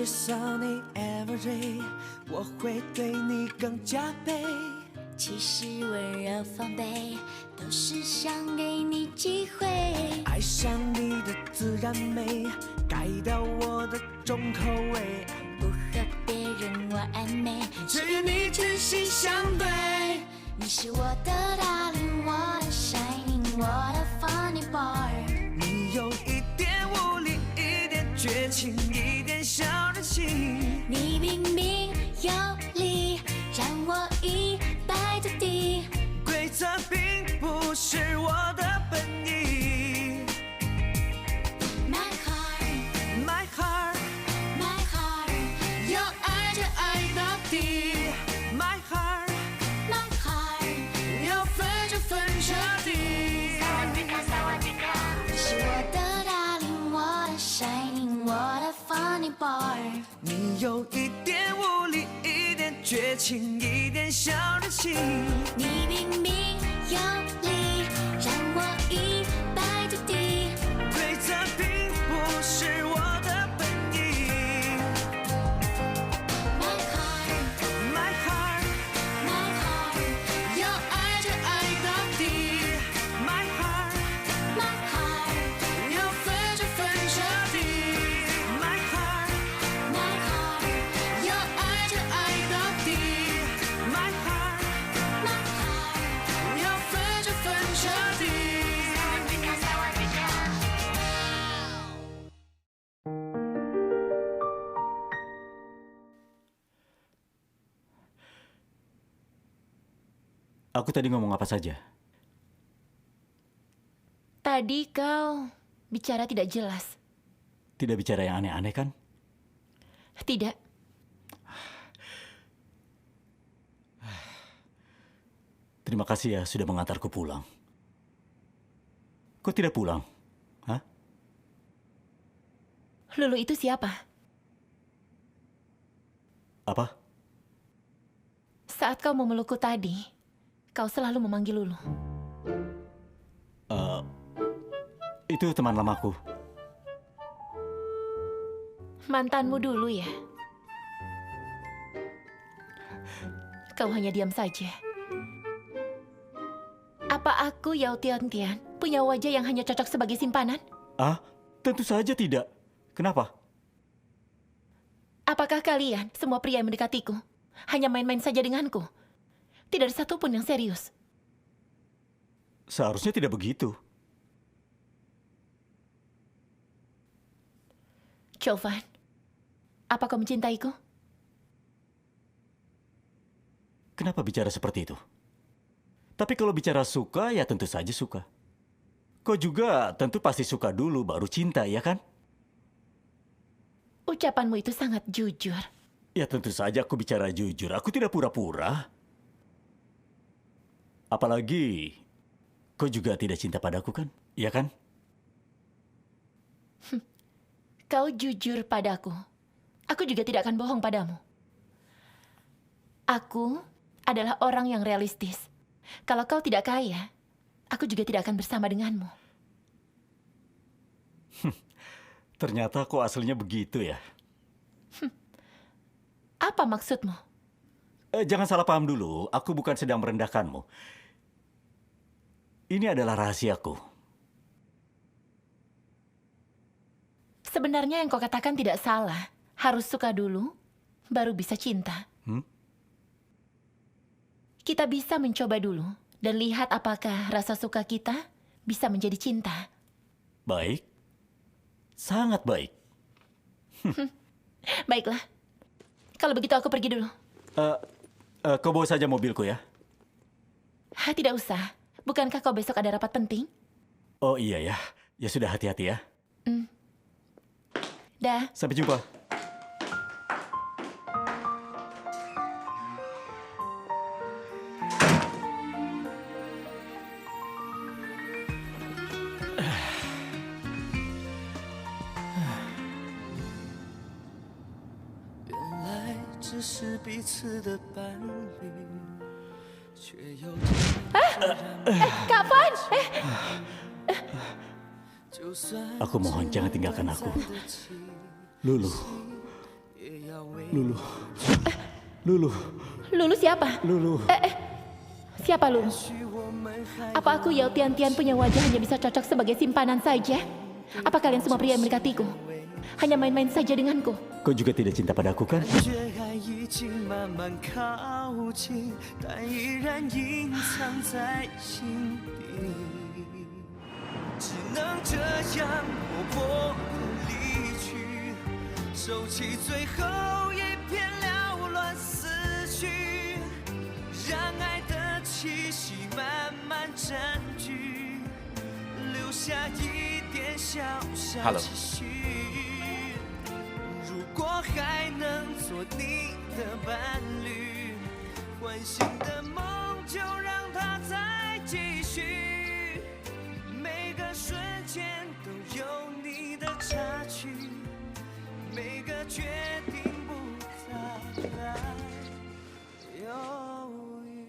接受你 every day， 我会对你更加倍。其实温柔防备，都是想给你机会。爱上你的自然美，改掉我的重口味，不和别人玩暧昧，只与你真心相对。你是我的 darling， 我的 shining， 我的 funny boy。你有一点无理，一点绝情，一点小任性。你明明有理，让我一败涂地。规则并不是我的本意。My heart， My heart， My heart， 要爱就爱到底。My heart， My heart， 要分就分彻底。你是我的 darling， 我的 shining， 我的 funny boy。你有一点无理，一点绝情，一点小任性。你明明有理，让我一败涂地。规则并不是我的本意。My heart， My heart， My heart， 要爱就爱到底。My heart， My heart， 要分就分彻底。My heart， My heart， 要爱就爱到底。My heart， My heart， 要分就分彻底。Aku tadi ngomong apa saja? Tadi kau bicara tidak jelas. Tidak bicara yang aneh-aneh kan? Tidak. Terima kasih ya sudah mengantarku pulang. Kok tidak pulang? Hah? Lulu itu siapa? Apa? Saat kau memelukku tadi, kau selalu memanggil Lulu. Itu teman lamaku. Mantanmu dulu ya? Kau hanya diam saja. Apa aku, Yao Tian-Tian, punya wajah yang hanya cocok sebagai simpanan? Ah, tentu saja tidak. Kenapa? Apakah kalian, semua pria yang mendekatiku, hanya main-main saja denganku? Tidak ada satupun yang serius. Seharusnya tidak begitu. Jovan, apa kau mencintaiku? Kenapa bicara seperti itu? Tapi kalau bicara suka, ya tentu saja suka. Kau juga tentu pasti suka dulu, baru cinta, ya kan? Ucapanmu itu sangat jujur. Ya tentu saja aku bicara jujur. Aku tidak pura-pura. Apalagi, kau juga tidak cinta padaku kan? Iya kan? Kau jujur padaku. Aku juga tidak akan bohong padamu. Aku adalah orang yang realistis. Kalau kau tidak kaya, aku juga tidak akan bersama denganmu. Ternyata kau aslinya begitu ya. Apa maksudmu? Jangan salah paham dulu. Aku bukan sedang merendahkanmu. Ini adalah rahasiaku. Sebenarnya yang kau katakan tidak salah. Harus suka dulu, baru bisa cinta. Kita bisa mencoba dulu dan lihat apakah rasa suka kita bisa menjadi cinta. Baik. Sangat baik. Baiklah. Kalau begitu aku pergi dulu. Kau bawa saja mobilku ya. Tidak usah. Bukankah kau besok ada rapat penting? Oh iya ya. Ya sudah, hati-hati ya. Dah. Sampai jumpa. Kak Van! Aku mohon jangan tinggalkan aku. Lulu, Lulu. Lulu. Lulu siapa? Lulu. Siapa Lulu? Apa aku Yao Tian-Tian punya wajah hanya bisa cocok sebagai simpanan saja? Apa kalian semua pria yang mendekatiku? Hanya main-main saja denganku? Kau juga tidak cinta padaku kan? 觉爱已经慢慢靠近，但依然隐藏在心底。只能这样默默地离去，收起最后一片缭乱思绪，让爱的气息慢慢占据，留下一点小小 Hello 期许。如果还能做你的伴侣，唤醒的梦就让它再继续。每个瞬间都有你的插曲，每个决定不再来犹豫。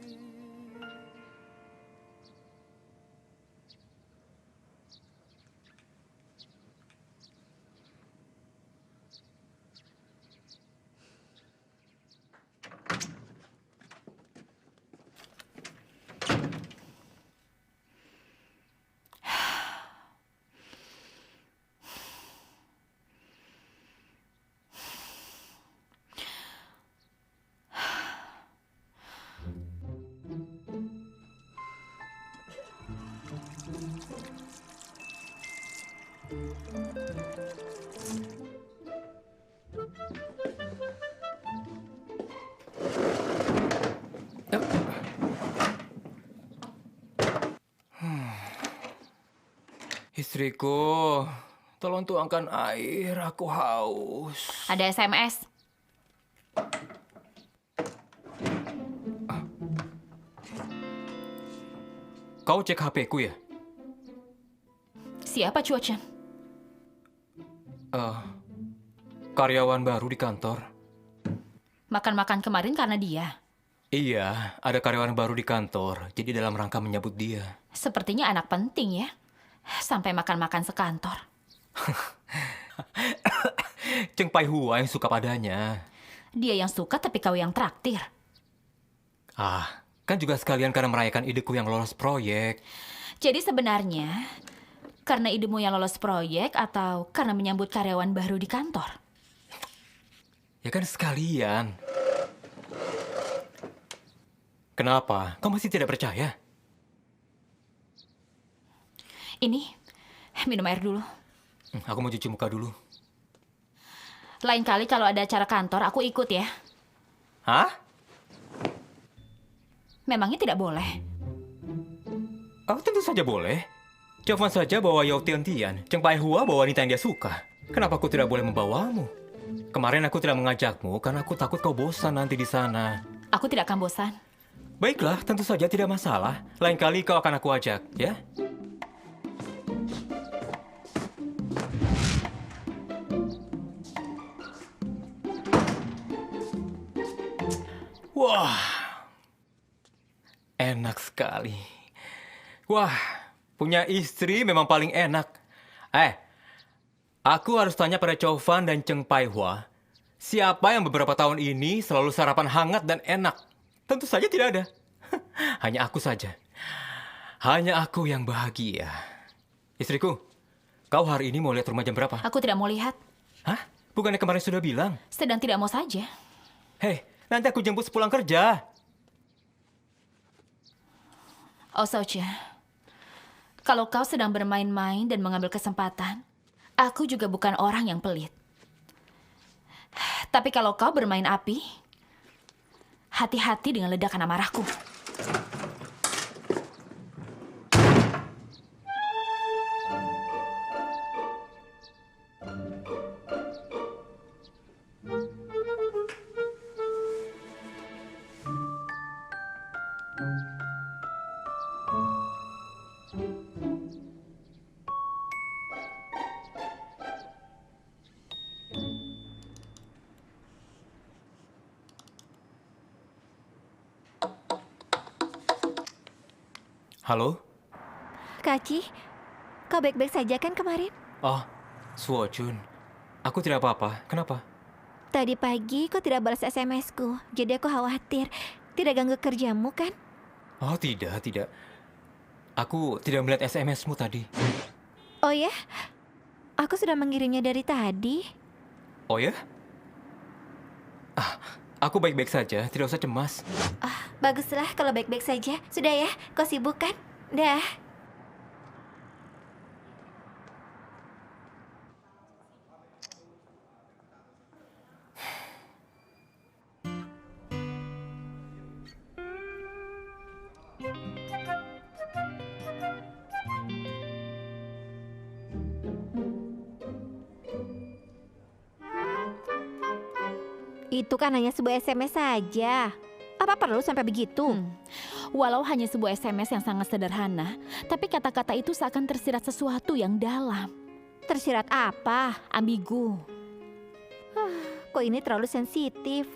Istriku, tolong tuangkan air, aku haus. Ada SMS. Kau cek HP-ku ya? Siapa Chuo-chan? Karyawan baru di kantor. Makan-makan kemarin karena dia. Iya, ada karyawan baru di kantor, jadi dalam rangka menyambut dia. Sepertinya anak penting ya. Sampai makan-makan sekantor. Cheng Pai Hua yang suka padanya. Dia yang suka tapi kau yang traktir. Kan juga sekalian karena merayakan ideku yang lolos proyek. Jadi sebenarnya karena idemu yang lolos proyek atau karena menyambut karyawan baru di kantor? Ya kan sekalian. Kenapa? Kau masih tidak percaya? Ini, minum air dulu. Aku mau cuci muka dulu. Lain kali kalau ada acara kantor, aku ikut ya. Hah? Memangnya tidak boleh? Tentu saja boleh. Cuma saja bawa Yao Tian-Tian. Cheng Pai Hua bawa wanita yang dia suka. Kenapa aku tidak boleh membawamu? Kemarin aku tidak mengajakmu karena aku takut kau bosan nanti di sana. Aku tidak akan bosan. Baiklah, tentu saja tidak masalah. Lain kali kau akan aku ajak, ya? Wah, enak sekali. Wah, punya istri memang paling enak. Aku harus tanya pada Chow Fan dan Cheng Pai Hua, siapa yang beberapa tahun ini selalu sarapan hangat dan enak? Tentu saja tidak ada. Hanya aku saja. Hanya aku yang bahagia. Istriku, kau hari ini mau lihat rumah jam berapa? Aku tidak mau lihat. Hah? Bukannya kemarin sudah bilang? Sedang tidak mau saja. Hei, nanti aku jemput sepulang kerja. Oh, Socha. Kalau kau sedang bermain-main dan mengambil kesempatan, aku juga bukan orang yang pelit. Tapi kalau kau bermain api, hati-hati dengan ledakan amarahku. Halo? Kaci, kau baik-baik saja kan kemarin? Oh, Suo Chun. Aku tidak apa-apa. Kenapa? Tadi pagi kau tidak balas SMS-ku, jadi aku khawatir. Tidak ganggu kerjamu kan? Oh tidak, tidak. Aku tidak melihat SMS-mu tadi. Oh ya? Aku sudah mengirimnya dari tadi. Oh ya? Aku baik-baik saja, tidak usah cemas. Baguslah kalau baik-baik saja. Sudah ya, kau sibuk kan? Dah. Itu kan hanya sebuah SMS saja. Apa perlu sampai begitu? Walau hanya sebuah SMS yang sangat sederhana, tapi kata-kata itu seakan tersirat sesuatu yang dalam. Tersirat apa? Ambigu. Kok ini terlalu sensitif.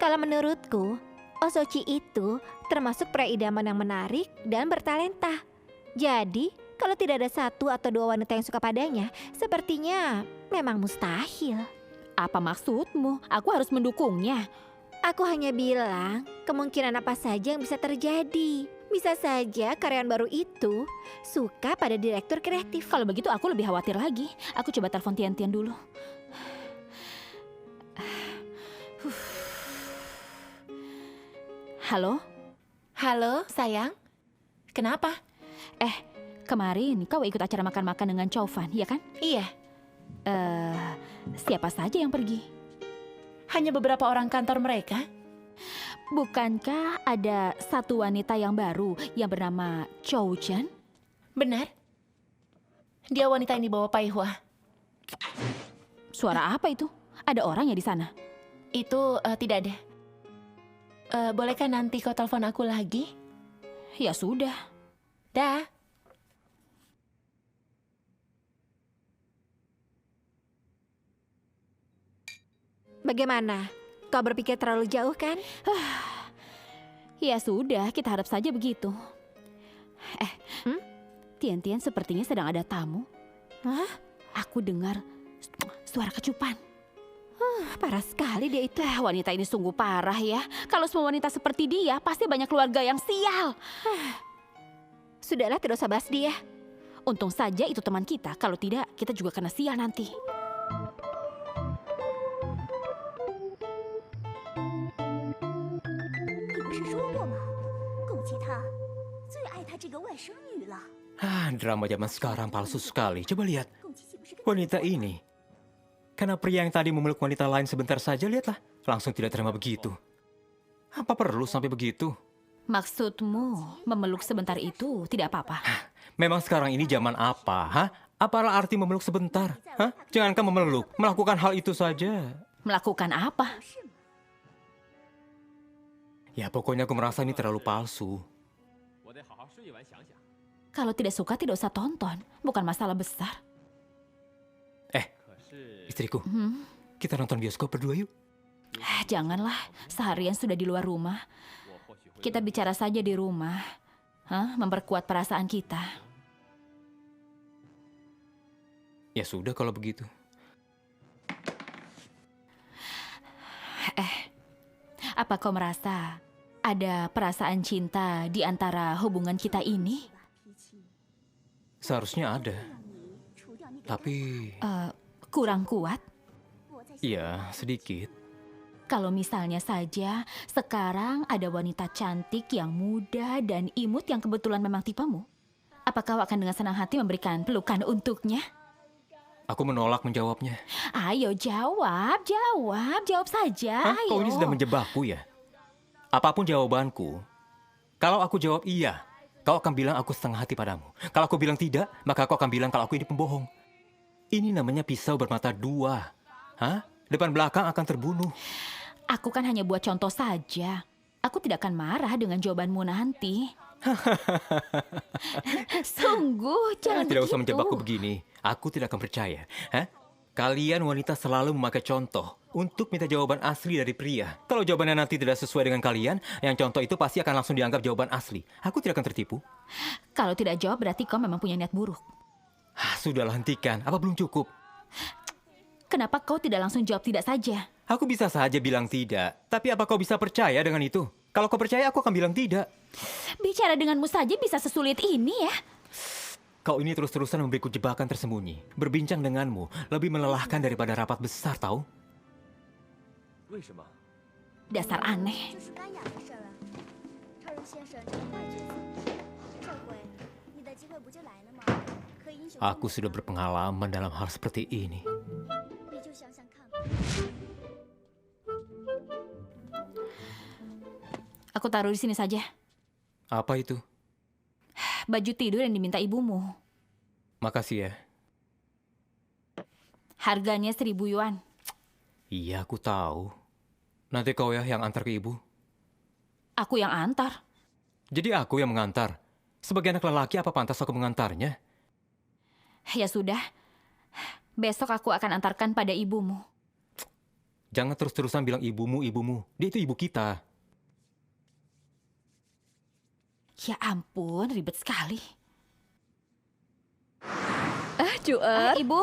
Kalau menurutku, Osochi itu termasuk pria idaman yang menarik dan bertalenta. Jadi, kalau tidak ada satu atau dua wanita yang suka padanya, sepertinya memang mustahil. Apa maksudmu? Aku harus mendukungnya. Aku hanya bilang, kemungkinan apa saja yang bisa terjadi. Bisa saja karyawan baru itu suka pada direktur kreatif. Kalau begitu aku lebih khawatir lagi. Aku coba telepon Tian-Tian dulu. Halo? Halo, sayang. Kenapa? Kemarin kau ikut acara makan-makan dengan Chow Fan, ya kan? Iya, Siapa saja yang pergi? hanya beberapa orang kantor mereka. Bukankah ada satu wanita yang baru yang bernama Chow Chen? Benar. Dia wanita yang dibawa Pai Hua. Suara apa itu? Ada orang ya di sana? Itu tidak ada. Bolehkah nanti kau telepon aku lagi? Ya sudah. Dah. Bagaimana? Kau berpikir terlalu jauh kan? Ya sudah, kita harap saja begitu. Tian-Tian sepertinya sedang ada tamu. Hah? Aku dengar suara kecupan. Parah sekali dia itu. Wanita ini sungguh parah ya. Kalau semua wanita seperti dia, pasti banyak keluarga yang sial. Sudahlah, tidak usah bahas dia. Untung saja itu teman kita. Kalau tidak, kita juga kena sial nanti. Drama zaman sekarang palsu sekali. Coba lihat. Wanita ini. Karena pria yang tadi memeluk wanita lain sebentar saja, lihatlah. Langsung tidak terima begitu. Apa perlu sampai begitu? Maksudmu, memeluk sebentar itu tidak apa-apa? Memang sekarang ini zaman apa, ha? Apalah arti memeluk sebentar? Hah? Jangankan memeluk, melakukan hal itu saja. Melakukan apa? Ya pokoknya aku merasa ini terlalu palsu. Kalau tidak suka, tidak usah tonton. Bukan masalah besar. Istriku, kita nonton bioskop berdua yuk. Janganlah, seharian sudah di luar rumah. Kita bicara saja di rumah. Memperkuat perasaan kita. Ya sudah kalau begitu. Apa kau merasa ada perasaan cinta di antara hubungan kita ini? Seharusnya ada. Tapi, Kurang kuat? ya sedikit. Kalau misalnya saja sekarang ada wanita cantik yang muda dan imut yang kebetulan memang tipemu, apakah kau akan dengan senang hati memberikan pelukan untuknya? Aku menolak menjawabnya. Ayo jawab saja. Hah? Ayo. Kau ini sudah menjebakku ya? Apapun jawabanku, kalau aku jawab iya, kau akan bilang aku setengah hati padamu. Kalau aku bilang tidak, maka kau akan bilang kalau aku ini pembohong. Ini namanya pisau bermata dua. Hah? Depan belakang akan terbunuh. Aku kan hanya buat contoh saja. Aku tidak akan marah dengan jawabanmu nanti. Sungguh, jangan Tidak begitu. usah menjebakku begini. Aku tidak akan percaya. Hah? Kalian wanita selalu memakai contoh untuk minta jawaban asli dari pria. Kalau jawabannya nanti tidak sesuai dengan kalian, yang contoh itu pasti akan langsung dianggap jawaban asli. Aku tidak akan tertipu. Kalau tidak jawab berarti kau memang punya niat buruk. Sudahlah, hentikan. Apa belum cukup? Kenapa kau tidak langsung jawab tidak saja? Aku bisa saja bilang tidak, tapi apa kau bisa percaya dengan itu? Kalau kau percaya, aku akan bilang tidak. Bicara denganmu saja bisa sesulit ini ya. Kau ini terus-terusan memberiku jebakan tersembunyi. Berbincang denganmu lebih melelahkan daripada rapat besar, tahu? 为什么？ Dasar aneh. 这是该雅的事儿啊。超人先生这个坏角色，这回你的机会不就来了吗？可以英雄。 Aku sudah berpengalaman dalam hal seperti ini. 你就想想看吧。 Aku taruh di sini saja. Apa itu? Baju tidur yang diminta ibumu. Makasih ya. Harganya 1.000 yuan. Iya, aku tahu. Nanti kau ya yang antar ke ibu. Aku yang antar. Jadi aku yang mengantar. Sebagai anak lelaki, apa pantas aku mengantarnya? Ya sudah. Besok aku akan antarkan pada ibumu. Jangan terus-terusan bilang ibumu, ibumu. Dia itu ibu kita. Ya ampun, ribet sekali. Cuer. Ibu,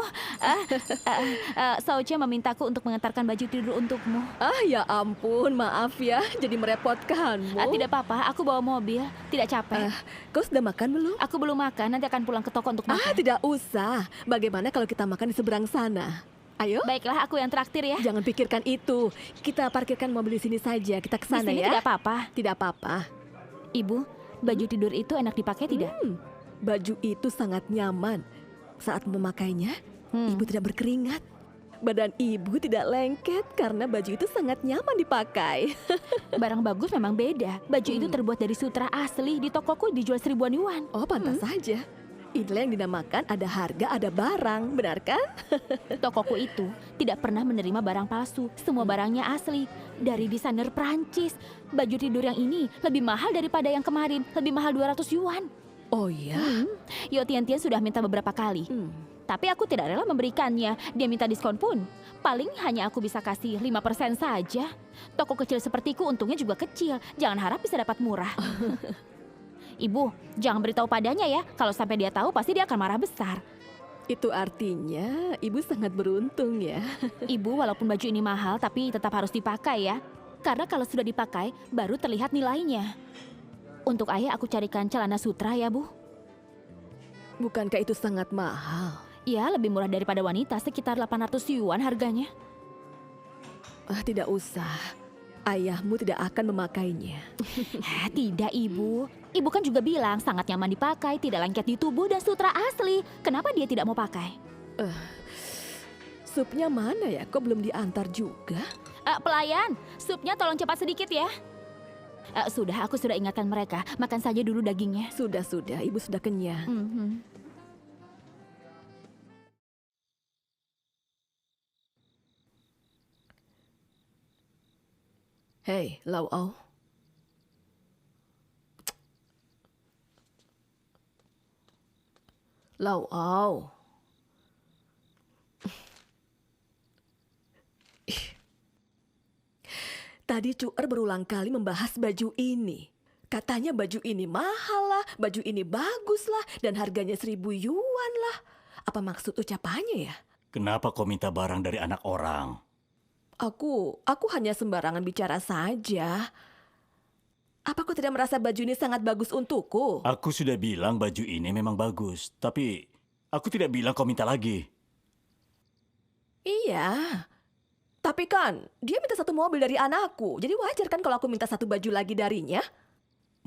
Saucia memintaku untuk mengantarkan baju tidur untukmu. Ya ampun, maaf ya, jadi merepotkanmu. Tidak apa-apa, aku bawa mobil, tidak capek. Kau sudah makan belum? Aku belum makan, nanti akan pulang ke toko untuk makan. Tidak usah. Bagaimana kalau kita makan di seberang sana? Ayo. Baiklah, aku yang traktir ya. Jangan pikirkan itu. Kita parkirkan mobil di sini saja. Kita ke Di sana sini ya. tidak apa-apa. Tidak apa-apa. Ibu, baju tidur itu enak dipakai tidak? Baju itu sangat nyaman. Saat memakainya, ibu tidak berkeringat. Badan ibu tidak lengket karena baju itu sangat nyaman dipakai. Barang bagus memang beda. Baju itu terbuat dari sutra asli. Di tokoku dijual 1.000-an yuan. Oh, pantas saja. Inilah yang dinamakan ada harga, ada barang. Benar kan? Tokoku itu tidak pernah menerima barang palsu. Semua barangnya asli. Dari desainer Prancis. Baju tidur yang ini lebih mahal daripada yang kemarin. Lebih mahal 200 yuan. Oh ya? Yo Tian-Tian sudah minta beberapa kali. Tapi aku tidak rela memberikannya. Dia minta diskon pun. Paling hanya aku bisa kasih 5% saja. Toko kecil sepertiku untungnya juga kecil. Jangan harap bisa dapat murah. Ibu, jangan beritahu padanya ya. Kalau sampai dia tahu pasti dia akan marah besar. Itu artinya ibu sangat beruntung ya. Ibu, walaupun baju ini mahal tapi tetap harus dipakai ya. Karena kalau sudah dipakai baru terlihat nilainya. Untuk ayah aku carikan celana sutra ya, Bu. Bukankah itu sangat mahal? Ya, lebih murah daripada wanita, sekitar 800 yuan harganya. Tidak usah. Ayahmu tidak akan memakainya. Tidak, Ibu. Ibu kan juga bilang sangat nyaman dipakai, tidak lengket di tubuh dan sutra asli. Kenapa dia tidak mau pakai? Supnya mana ya? Kok belum diantar juga? Pelayan, supnya tolong cepat sedikit ya. Sudah, aku sudah ingatkan mereka. Makan saja dulu dagingnya. Sudah, ibu sudah kenyang. Hei, Lau Au. Lau Au. Tadi Cuer berulang kali membahas baju ini. Katanya baju ini mahal lah, baju ini bagus lah, dan harganya 1.000 yuan lah. Apa maksud ucapannya ya? Kenapa kau minta barang dari anak orang? Aku hanya sembarangan bicara saja. Apa kau tidak merasa baju ini sangat bagus untukku? Aku sudah bilang baju ini memang bagus, tapi aku tidak bilang kau minta lagi. Iya. Tapi kan, dia minta satu mobil dari anakku. Jadi wajar kan kalau aku minta satu baju lagi darinya?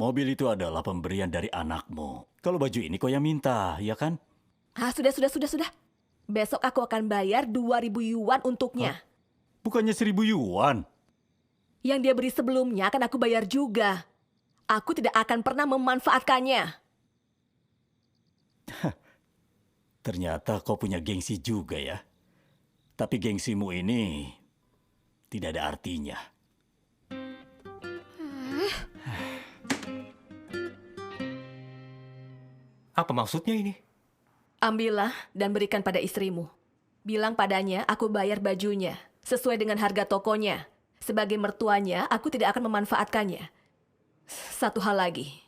Mobil itu adalah pemberian dari anakmu. Kalau baju ini kau yang minta, ya kan? Sudah. Besok aku akan bayar 2.000 yuan untuknya. Bukannya 1.000 yuan? Yang dia beri sebelumnya akan aku bayar juga. Aku tidak akan pernah memanfaatkannya. Ternyata kau punya gengsi juga ya. Tapi gengsimu ini tidak ada artinya. Apa maksudnya ini? Ambillah dan berikan pada istrimu. Bilang padanya aku bayar bajunya sesuai dengan harga tokonya. Sebagai mertuanya, aku tidak akan memanfaatkannya. Satu hal lagi.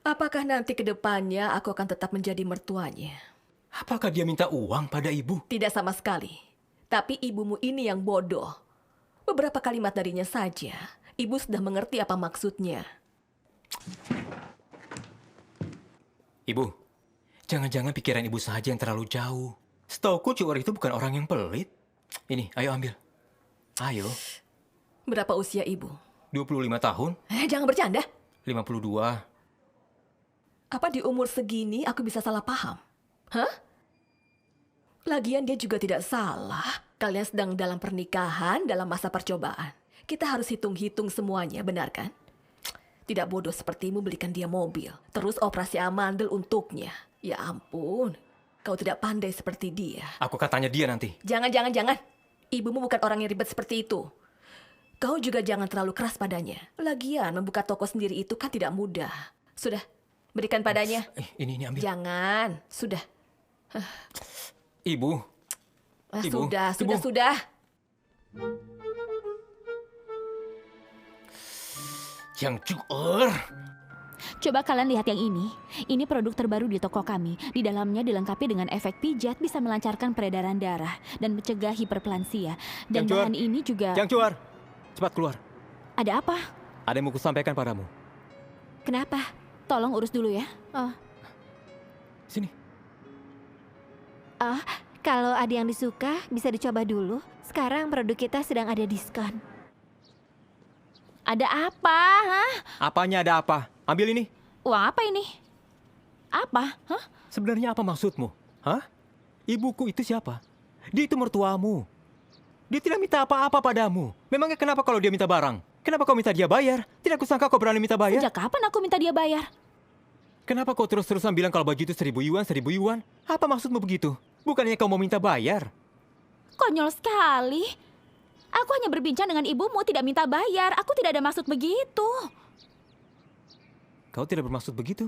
Apakah nanti ke depannya aku akan tetap menjadi mertuanya? Apakah dia minta uang pada ibu? Tidak sama sekali. Tapi ibumu ini yang bodoh. Beberapa kalimat darinya saja, ibu sudah mengerti apa maksudnya. Ibu, jangan-jangan pikiran ibu saja yang terlalu jauh. Setauku Cuer itu bukan orang yang pelit. Ini, ayo ambil. Ayo. Berapa usia ibu? 25 tahun? Jangan bercanda. 52. Apa di umur segini aku bisa salah paham? Hah? Lagian dia juga tidak salah. Kalian sedang dalam pernikahan, dalam masa percobaan. Kita harus hitung-hitung semuanya, benar kan? Tidak bodoh sepertimu belikan dia mobil, terus operasi amandel untuknya. Ya ampun, kau tidak pandai seperti dia. Aku katanya dia nanti. Jangan. Ibumu bukan orang yang ribet seperti itu. Kau juga jangan terlalu keras padanya. Lagian, membuka toko sendiri itu kan tidak mudah. Sudah, berikan padanya. Ini ambil. Jangan, sudah. Ibu. Ibu. Sudah. Yang Cuer. Coba kalian lihat yang ini. Ini produk terbaru di toko kami. Di dalamnya dilengkapi dengan efek pijat bisa melancarkan peredaran darah dan mencegah hiperplansia. Dan Yang Cuer. bahan ini juga... Yang Cuer. Cepat keluar. Ada apa? Ada yang mau kusampaikan padamu. Kenapa? Tolong urus dulu ya. Sini. Kalau ada yang disuka, bisa dicoba dulu. Sekarang produk kita sedang ada diskon. Ada apa? Hah? Apanya ada apa? Ambil ini. Uang apa ini? Apa? Hah? Sebenarnya apa maksudmu? Hah? Ibuku itu siapa? Dia itu mertuamu. Dia tidak minta apa-apa padamu. Memangnya kenapa kalau dia minta barang? Kenapa kau minta dia bayar? Tidak kusangka kau berani minta bayar. Sejak kapan aku minta dia bayar? Kenapa kau terus-terusan bilang kalau baju itu 1.000 yuan, 1.000 yuan? Apa maksudmu begitu? Bukannya kau mau minta bayar? Konyol sekali. Aku hanya berbincang dengan ibumu, tidak minta bayar. Aku tidak ada maksud begitu. Kau tidak bermaksud begitu?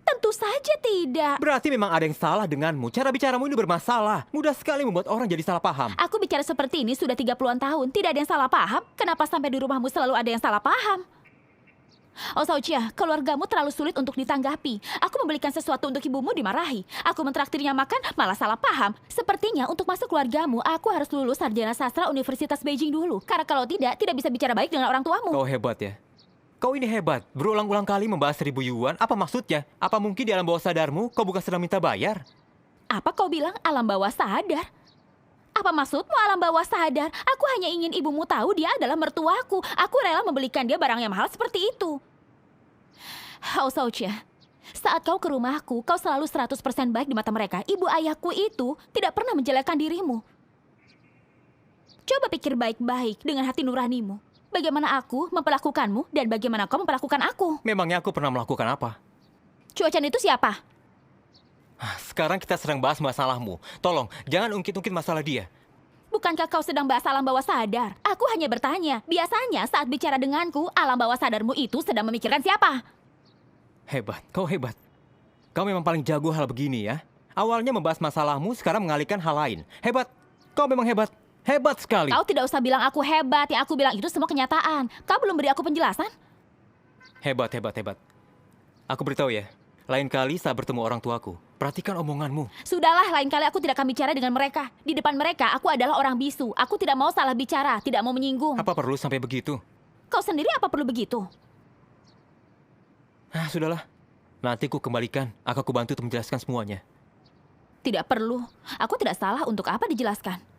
Tentu saja tidak. Berarti memang ada yang salah denganmu. Cara bicaramu ini bermasalah. Mudah sekali membuat orang jadi salah paham. Aku bicara seperti ini sudah 30-an tahun. Tidak ada yang salah paham. Kenapa sampai di rumahmu selalu ada yang salah paham? Oh Saucia, keluargamu terlalu sulit untuk ditanggapi. Aku membelikan sesuatu untuk ibumu dimarahi. Aku mentraktirnya makan malah salah paham. Sepertinya untuk masuk keluargamu, aku harus lulus sarjana sastra Universitas Beijing dulu. Karena kalau tidak bisa bicara baik dengan orang tuamu. Kau hebat ya. Kau ini hebat. Berulang-ulang kali membahas 1.000 yuan. Apa maksudnya? Apa mungkin di alam bawah sadarmu kau bukan sedang minta bayar? Apa kau bilang alam bawah sadar? Apa maksudmu alam bawah sadar? Aku hanya ingin ibumu tahu dia adalah mertuaku. Aku rela membelikan dia barang yang mahal seperti itu. Oh Saucia, saat kau ke rumahku, kau selalu 100% baik di mata mereka. Ibu ayahku itu tidak pernah menjelekkan dirimu. Coba pikir baik-baik dengan hati nuranimu. Bagaimana aku memperlakukanmu dan bagaimana kau memperlakukan aku. Memangnya aku pernah melakukan apa? Cuacan itu siapa? Sekarang kita sedang bahas masalahmu. Tolong, jangan ungkit-ungkit masalah dia. Bukankah kau sedang bahas alam bawah sadar? Aku hanya bertanya. Biasanya saat bicara denganku, alam bawah sadarmu itu sedang memikirkan siapa? Hebat, kau hebat. Kau memang paling jago hal begini ya. Awalnya membahas masalahmu, sekarang mengalihkan hal lain. Hebat, kau memang hebat. Hebat sekali. Kau tidak usah bilang aku hebat. Yang aku bilang itu semua kenyataan. Kau belum beri aku penjelasan? Hebat. Aku beritahu ya. Lain kali saat bertemu orang tuaku, perhatikan omonganmu. Sudahlah, lain kali aku tidak akan bicara dengan mereka. Di depan mereka, aku adalah orang bisu. Aku tidak mau salah bicara, tidak mau menyinggung. Apa perlu sampai begitu? Kau sendiri apa perlu begitu? Sudahlah. Nanti ku kembalikan. Akan ku bantu untuk menjelaskan semuanya. Tidak perlu. Aku tidak salah untuk apa dijelaskan.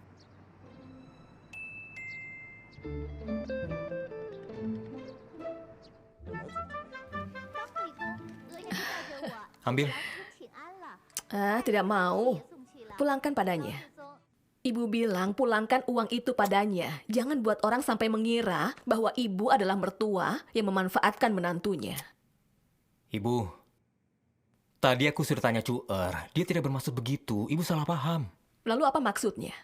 Ambil. Tidak mau. Pulangkan padanya. Ibu bilang pulangkan uang itu padanya. Jangan buat orang sampai mengira bahwa ibu adalah mertua yang memanfaatkan menantunya. Ibu, tadi aku sudah tanya Cuer. Dia tidak bermaksud begitu. Ibu salah paham. Lalu apa maksudnya?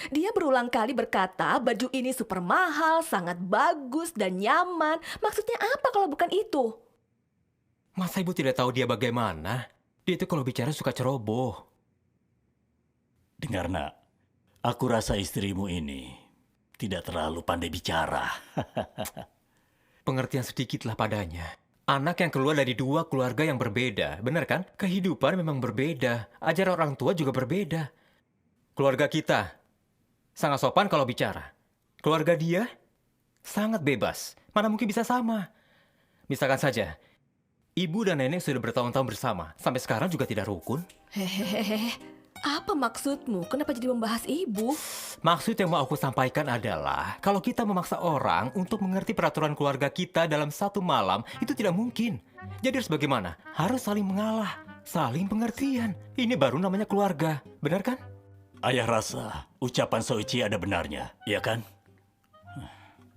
Dia berulang kali berkata baju ini super mahal, sangat bagus dan nyaman. Maksudnya apa kalau bukan itu? Masa ibu tidak tahu dia bagaimana? Dia itu kalau bicara suka ceroboh. Dengar nak, aku rasa istrimu ini tidak terlalu pandai bicara. Pengertian sedikitlah padanya. Anak yang keluar dari dua keluarga yang berbeda, benar kan? Kehidupan memang berbeda. Ajaran orang tua juga berbeda. Keluarga kita sangat sopan kalau bicara. Keluarga dia sangat bebas. Mana mungkin bisa sama? Misalkan saja, ibu dan nenek sudah bertahun-tahun bersama. Sampai sekarang juga tidak rukun. Hehehe, apa maksudmu? Kenapa jadi membahas ibu? Maksud yang mau aku sampaikan adalah, kalau kita memaksa orang untuk mengerti peraturan keluarga kita dalam satu malam, itu tidak mungkin. Jadi harus bagaimana? Harus saling mengalah, saling pengertian. Ini baru namanya keluarga, benar kan? Ayah rasa ucapan Soichi ada benarnya, iya kan?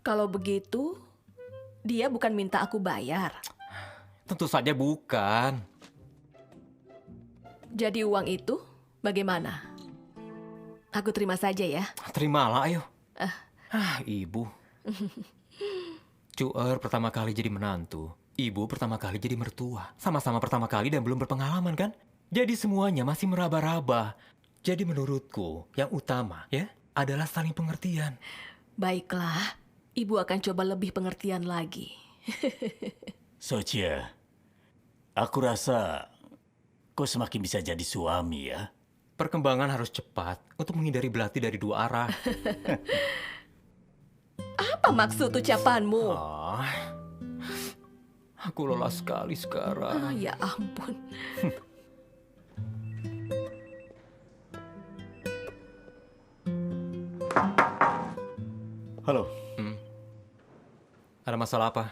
Kalau begitu, dia bukan minta aku bayar. Tentu saja bukan. Jadi uang itu bagaimana? Aku terima saja ya. Terimalah, ayo. Ibu. Cuer pertama kali jadi menantu. Ibu pertama kali jadi mertua. Sama-sama pertama kali dan belum berpengalaman kan? Jadi semuanya masih meraba-raba. Jadi menurutku yang utama ya adalah saling pengertian. Baiklah, ibu akan coba lebih pengertian lagi. Sochia, aku rasa kau semakin bisa jadi suami ya. Perkembangan harus cepat untuk menghindari belati dari dua arah. Apa maksud ucapanmu? Aku lelah sekali sekarang. Ya ampun. Halo. Ada masalah apa?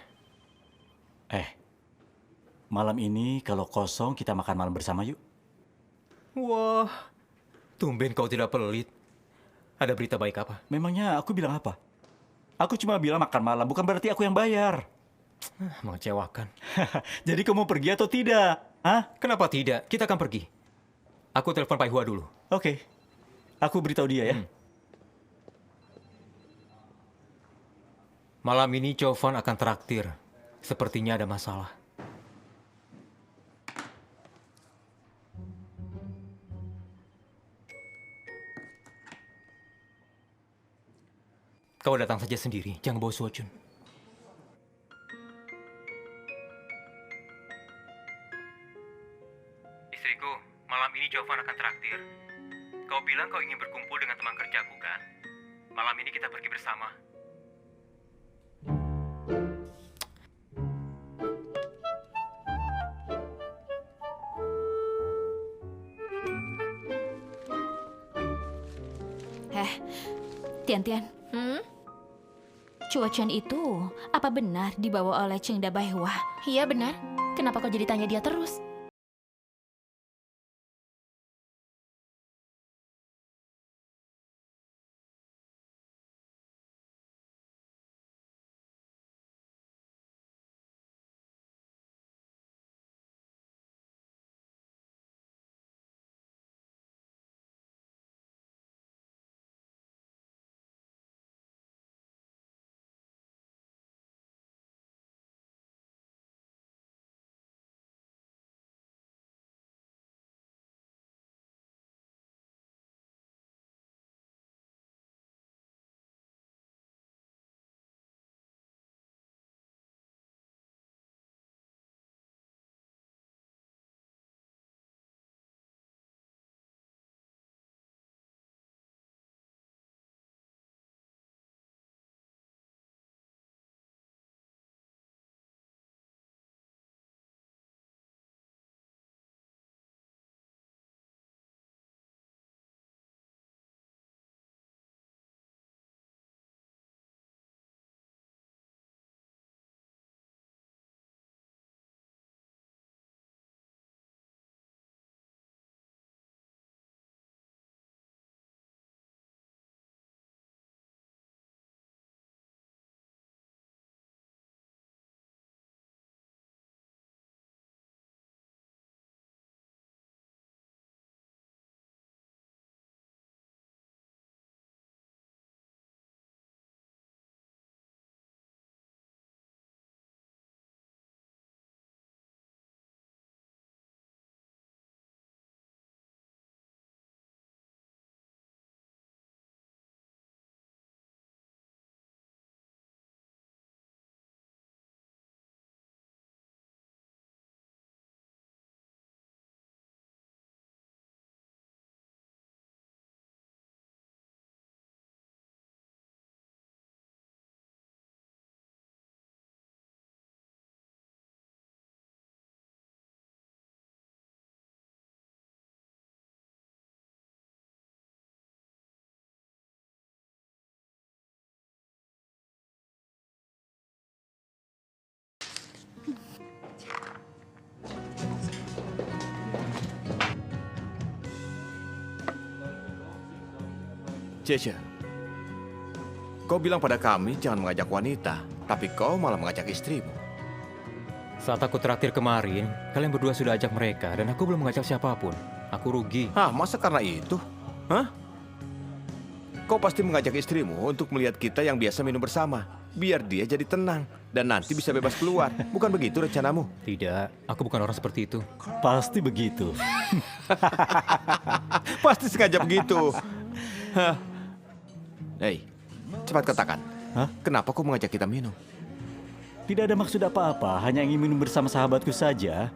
Malam ini kalau kosong kita makan malam bersama yuk. Wah, tumben kau tidak pelit. Ada berita baik apa? Memangnya aku bilang apa? Aku cuma bilang makan malam, bukan berarti aku yang bayar. Mengecewakan. Jadi kamu mau pergi atau tidak? Hah? Kenapa tidak? Kita akan pergi. Aku telepon Pak Hua dulu. Oke. Aku beritahu dia ya. Malam ini Chovan akan traktir. Sepertinya ada masalah. Kau datang saja sendiri, jangan bawa Suojun. Istriku, malam ini Chovan akan traktir. Kau bilang kau ingin berkumpul dengan teman kerjaku, kan? Malam ini kita pergi bersama. Tian-Tian. Cuacan itu apa benar dibawa oleh Cheng Da Baihua? Iya benar. Kenapa kau jadi tanya dia terus? Cece, kau bilang pada kami jangan mengajak wanita, tapi kau malah mengajak istrimu. Saat aku traktir kemarin, kalian berdua sudah ajak mereka dan aku belum mengajak siapapun. Aku rugi. Hah, masa karena itu? Hah? Kau pasti mengajak istrimu untuk melihat kita yang biasa minum bersama. Biar dia jadi tenang dan nanti bisa bebas keluar. Bukan begitu rencanamu? Tidak, aku bukan orang seperti itu. Pasti begitu. Pasti sengaja begitu. Hah. Hei, cepat katakan. Hah? Kenapa kau mengajak kita minum? Tidak ada maksud apa-apa, hanya ingin minum bersama sahabatku saja.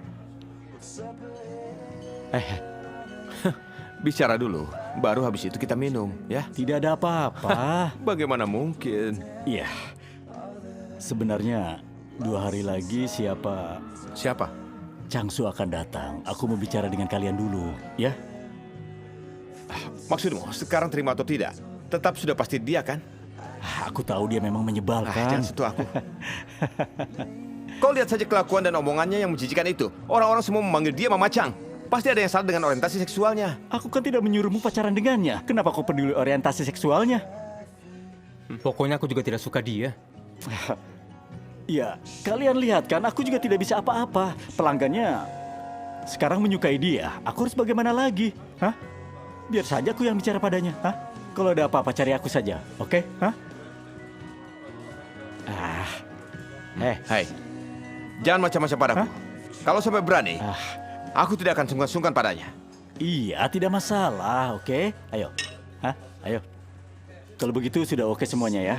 Bicara dulu, baru habis itu kita minum, ya? Tidak ada apa-apa. Bagaimana mungkin? Iya. Sebenarnya 2 hari lagi siapa Changsu akan datang. Aku mau bicara dengan kalian dulu, ya? Maksudmu sekarang terima atau tidak? Tetap sudah pasti dia kan? Aku tahu dia memang menyebalkan. Jangan sentuh aku. Kau lihat saja kelakuan dan omongannya yang menjijikan itu. Orang-orang semua memanggil dia Mama Chang. Pasti ada yang salah dengan orientasi seksualnya. Aku kan tidak menyuruhmu pacaran dengannya. Kenapa kau peduli orientasi seksualnya? Pokoknya aku juga tidak suka dia. Ya, kalian lihat kan, aku juga tidak bisa apa-apa. Pelanggannya sekarang menyukai dia. Aku harus bagaimana lagi? Hah? Biar saja aku yang bicara padanya. Hah? Kalau ada apa-apa cari aku saja, oke? Hah? Hei, jangan macam-macam padaku. Kalau sampai berani, aku tidak akan sungkan-sungkan padanya. Iya, tidak masalah, oke? Ayo, ayo. Kalau begitu sudah oke semuanya ya?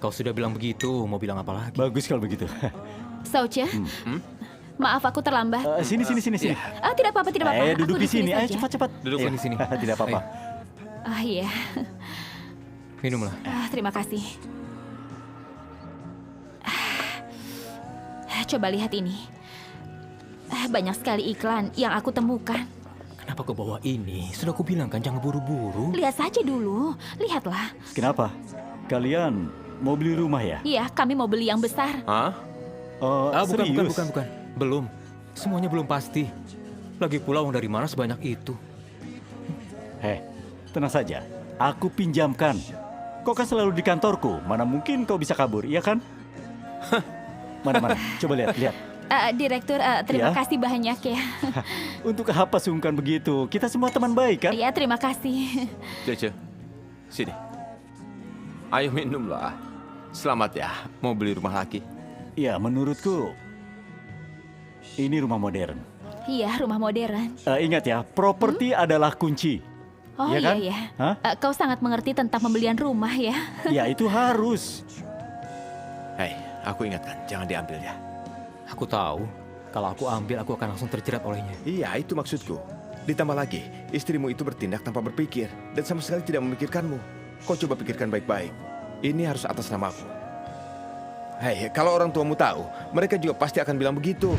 Kau sudah bilang begitu, mau bilang apa lagi? Bagus kalau begitu. Sauce, maaf aku terlambat. Sini. Tidak apa-apa, tidak apa-apa. Ayo duduk Aku di sini, ayo saja. cepat. Duduk di sini. Tidak apa-apa. Iya. Minumlah. Terima kasih. Coba lihat ini. Banyak sekali iklan yang aku temukan. Kenapa kau bawa ini? Sudah aku bilang kan jangan buru-buru. Lihat saja dulu. Lihatlah. Kenapa? Kalian mau beli rumah ya? Iya, kami mau beli yang besar. Hah? Serius? Bukan. Belum. Semuanya belum pasti. Lagi pula uang dari mana sebanyak itu? Tenang saja. Aku pinjamkan. Kau kan selalu di kantorku. Mana mungkin kau bisa kabur, iya kan? Mana? Coba lihat. Direktur, terima Ya? kasih banyak ya. Untuk apa sungkan begitu? Kita semua teman baik kan? Iya, terima kasih. Cece, sini. Ayo minumlah. Selamat ya, mau beli rumah lagi. Ya, menurutku ini rumah modern. Iya, rumah modern. Ingat ya, properti adalah kunci. Oh Iya kan? iya. Hah? Kau sangat mengerti tentang pembelian rumah ya. Ya, itu harus. Hei, aku ingatkan, jangan diambil ya. Aku tahu. Kalau aku ambil, aku akan langsung terjerat olehnya. Iya, itu maksudku. Ditambah lagi, istrimu itu bertindak tanpa berpikir dan sama sekali tidak memikirkanmu. Kau coba pikirkan baik-baik. Ini harus atas namaku. Hei, kalau orang tuamu tahu, mereka juga pasti akan bilang begitu.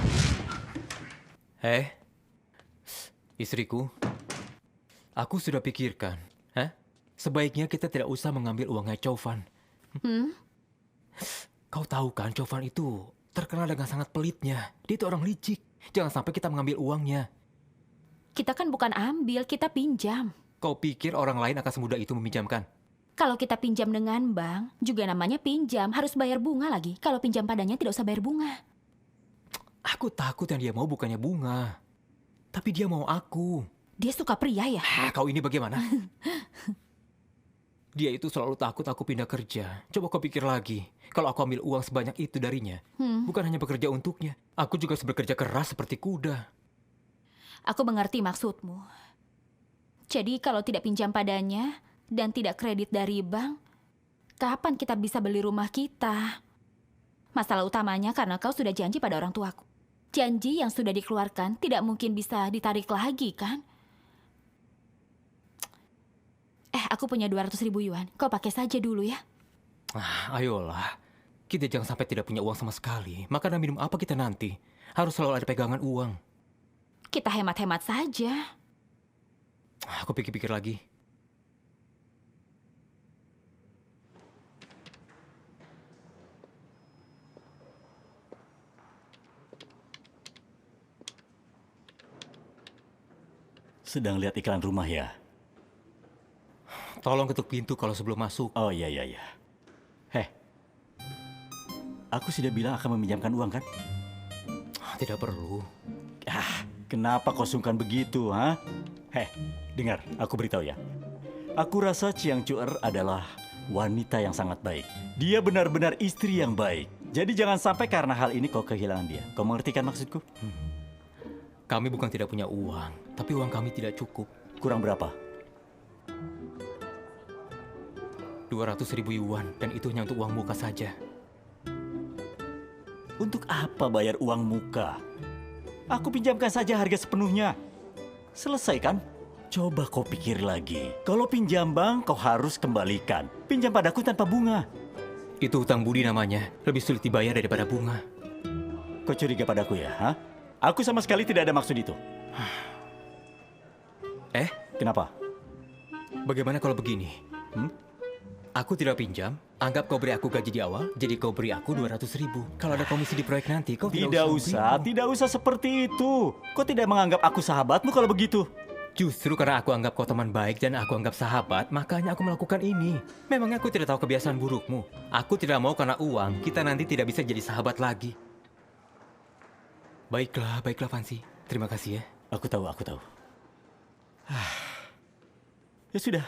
Istriku, aku sudah pikirkan. Sebaiknya kita tidak usah mengambil uangnya Choufan. Kau tahu kan, Choufan itu terkenal dengan sangat pelitnya. Dia itu orang licik. Jangan sampai kita mengambil uangnya. Kita kan bukan ambil, kita pinjam. Kau pikir orang lain akan semudah itu meminjamkan? Kalau kita pinjam dengan bank, juga namanya pinjam, harus bayar bunga lagi. Kalau pinjam padanya tidak usah bayar bunga. Aku takut yang dia mau bukannya bunga. Tapi dia mau aku. Dia suka pria ya? Kau ini bagaimana? Dia itu selalu takut aku pindah kerja. Coba kau pikir lagi. Kalau aku ambil uang sebanyak itu darinya, bukan hanya bekerja untuknya. Aku juga harus bekerja keras seperti kuda. Aku mengerti maksudmu. Jadi kalau tidak pinjam padanya dan tidak kredit dari bank, kapan kita bisa beli rumah kita? Masalah utamanya karena kau sudah janji pada orang tuaku. Janji yang sudah dikeluarkan tidak mungkin bisa ditarik lagi, kan? Aku punya 200.000 yuan. Kau pakai saja dulu ya. Ayolah. Kita jangan sampai tidak punya uang sama sekali. Makan dan minum apa kita nanti? Harus selalu ada pegangan uang. Kita hemat-hemat saja. Aku pikir-pikir lagi. Sedang lihat iklan rumah ya? Tolong ketuk pintu kalau sebelum masuk. Oh iya. Heh, aku sudah bilang akan meminjamkan uang kan? Tidak perlu. Kenapa kau sungkan begitu, ha? Heh, dengar, aku beritahu ya. Aku rasa Chiang Chuer adalah wanita yang sangat baik. Dia benar-benar istri yang baik. Jadi jangan sampai karena hal ini kau kehilangan dia. Kau mengerti kan maksudku? Kami bukan tidak punya uang, tapi uang kami tidak cukup. Kurang berapa? 200.000 yuan, dan itu hanya untuk uang muka saja. Untuk apa bayar uang muka? Aku pinjamkan saja harga sepenuhnya. Selesai kan? Coba kau pikir lagi. Kalau pinjam bank, kau harus kembalikan. Pinjam padaku tanpa bunga. Itu hutang budi namanya. Lebih sulit dibayar daripada bunga. Kau curiga padaku ya, ha? Aku sama sekali tidak ada maksud itu. Kenapa? Bagaimana kalau begini? Aku tidak pinjam, anggap kau beri aku gaji di awal, jadi kau beri aku 200.000. Kalau ada komisi di proyek nanti, kau Tidak usah seperti itu. Kau tidak menganggap aku sahabatmu kalau begitu. Justru karena aku anggap kau teman baik dan aku anggap sahabat, makanya aku melakukan ini. Memangnya aku tidak tahu kebiasaan burukmu. Aku tidak mau karena uang, kita nanti tidak bisa jadi sahabat lagi. Baiklah, Fancy. Terima kasih ya. Aku tahu. Ya sudah,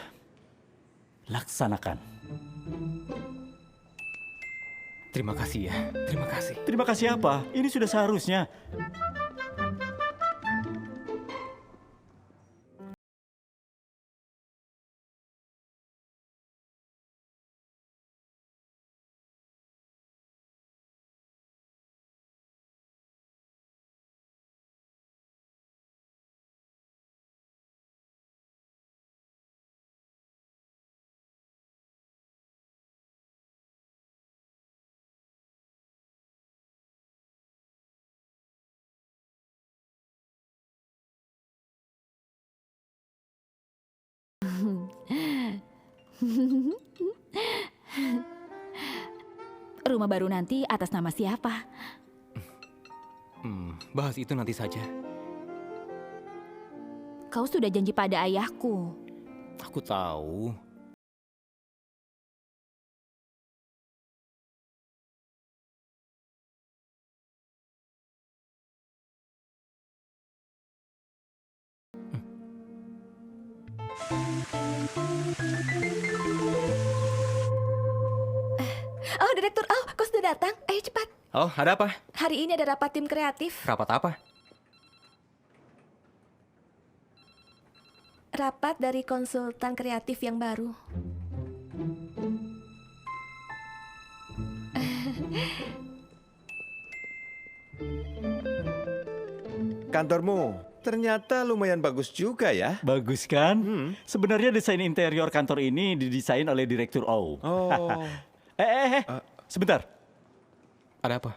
laksanakan. Terima kasih ya, terima kasih. Terima kasih apa? Ini sudah seharusnya. Rumah baru nanti atas nama siapa? Bahas itu nanti saja. Kau sudah janji pada ayahku. Aku tahu. Oh, Direktur, kau sudah datang? Ayo cepat. Oh, ada apa? Hari ini ada rapat tim kreatif. Rapat apa? Rapat dari konsultan kreatif yang baru. Kantormu ternyata lumayan bagus juga ya. Bagus kan? Sebenarnya desain interior kantor ini didesain oleh Direktur O. Oh. Sebentar. Ada apa?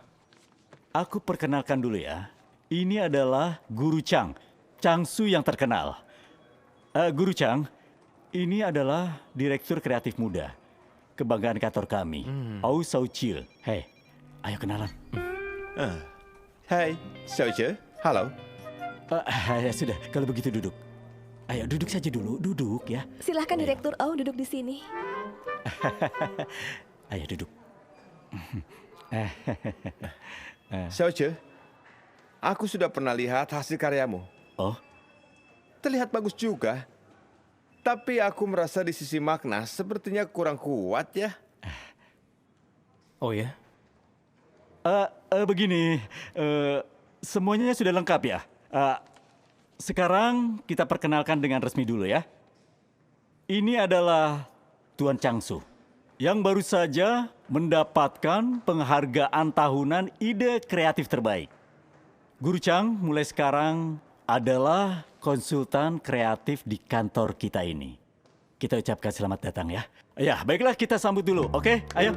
Aku perkenalkan dulu ya. Ini adalah Guru Chang, Changsu yang terkenal. Guru Chang, ini adalah Direktur Kreatif Muda. Kebanggaan kantor kami, Oh Sao Chil. Hei, ayo kenalan. Hai, Xiaoche. Halo. Ya sudah, kalau begitu duduk. Ayo duduk saja dulu, duduk ya. Silahkan Direktur O duduk di sini. Ayo duduk. Xiaoche, aku sudah pernah lihat hasil karyamu. Oh? Terlihat bagus juga. Tapi aku merasa di sisi makna sepertinya kurang kuat ya. Oh ya? Begini, semuanya sudah lengkap ya. Sekarang kita perkenalkan dengan resmi dulu ya. Ini adalah Tuan Changsu yang baru saja mendapatkan penghargaan tahunan ide kreatif terbaik. Guru Chang mulai sekarang adalah konsultan kreatif di kantor kita ini. Kita ucapkan selamat datang ya. Ya, baiklah kita sambut dulu, oke? Ayo.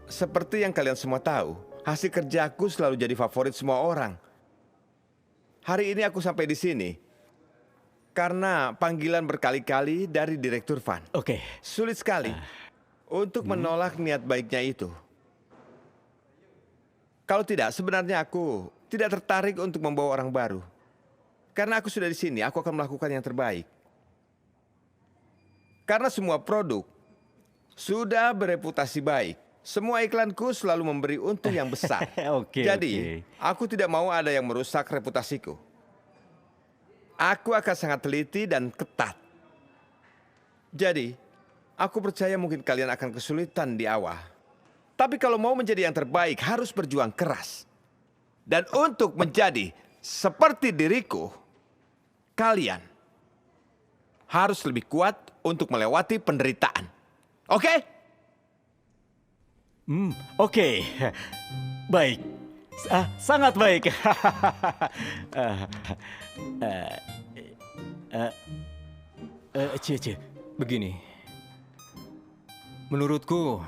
Seperti yang kalian semua tahu, hasil kerjaku selalu jadi favorit semua orang. Hari ini aku sampai di sini karena panggilan berkali-kali dari Direktur Van. Oke. Sulit sekali untuk menolak niat baiknya itu. Kalau tidak, sebenarnya aku tidak tertarik untuk membawa orang baru. Karena aku sudah di sini, aku akan melakukan yang terbaik. Karena semua produk sudah bereputasi baik. Semua iklanku selalu memberi untung yang besar. Jadi, aku tidak mau ada yang merusak reputasiku. Aku akan sangat teliti dan ketat. Jadi, aku percaya mungkin kalian akan kesulitan di awal. Tapi kalau mau menjadi yang terbaik, harus berjuang keras. Dan untuk menjadi seperti diriku, kalian harus lebih kuat untuk melewati penderitaan. Oke? Oke. Baik. Sangat baik. Begini. Menurutku,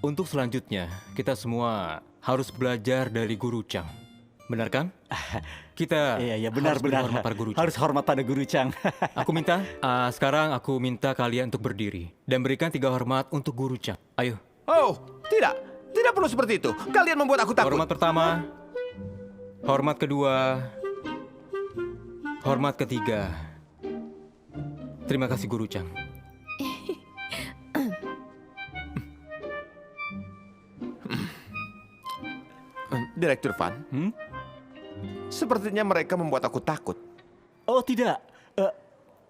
untuk selanjutnya, kita semua harus belajar dari Guru Chang. Benar kan? Kita benar, harus berhormat pada Guru Chang. Harus hormat pada Guru Chang. Sekarang aku minta kalian untuk berdiri dan berikan 3 hormat untuk Guru Chang. Ayo. Oh, tidak. Tidak perlu seperti itu. Kalian membuat aku takut. Hormat pertama, hormat kedua, hormat ketiga. Terima kasih Guru Chang. Direktur Van, sepertinya mereka membuat aku takut. Oh tidak,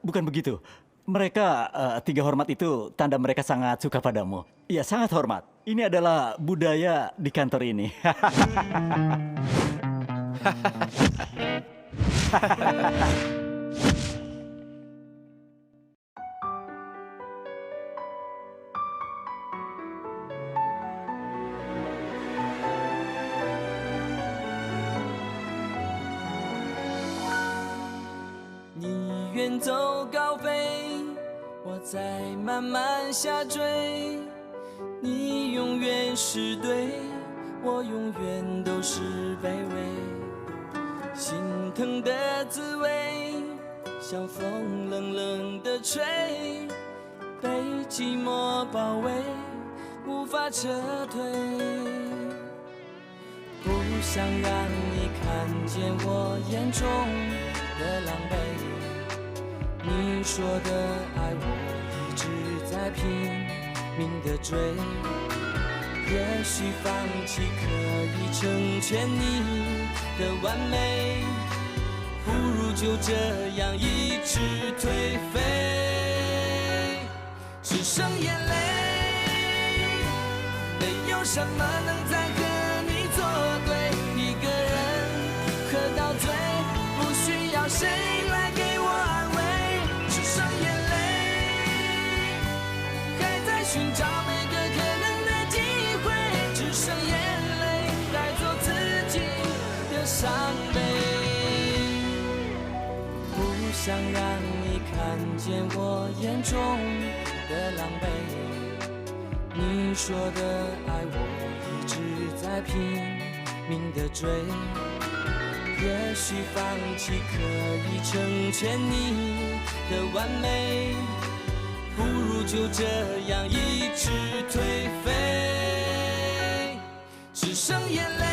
bukan begitu. Mereka 3 hormat itu tanda mereka sangat suka padamu. Ya sangat hormat. Ini adalah budaya di kantor ini.远走高飞，我在慢慢下坠。你永远是对，我永远都是卑微。心疼的滋味，像风冷冷的吹，被寂寞包围，无法撤退。不想让你看见我眼中的狼狈。你说的爱我一直在拼命地追，也许放弃可以成全你的完美，不如就这样一直颓废，只剩眼泪，没有什么能再和你作对，一个人喝到醉，不需要谁来给我安慰。寻找每个可能的机会，只剩眼泪带走自己的伤悲。不想让你看见我眼中的狼狈。你说的爱我一直在拼命地追，也许放弃可以成全你的完美。不如就这样一直颓废，只剩眼泪，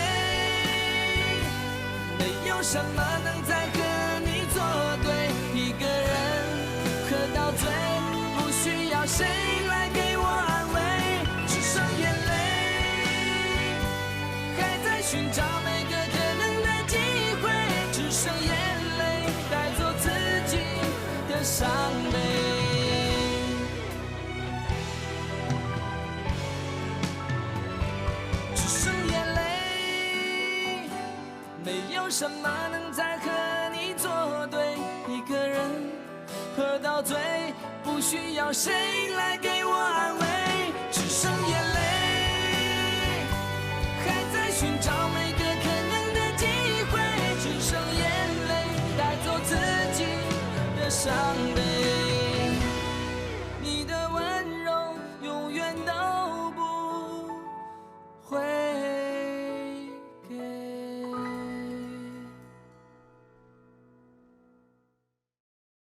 没有什么能再和你作对，一个人喝到醉，不需要谁来给我安慰，只剩眼泪，还在寻找每个可能的机会，只剩眼泪带走自己的伤悲。没有什么能再和你作对，一个人喝到醉，不需要谁来给我安慰，只剩眼泪，还在寻找每个可能的机会，只剩眼泪带走自己的伤。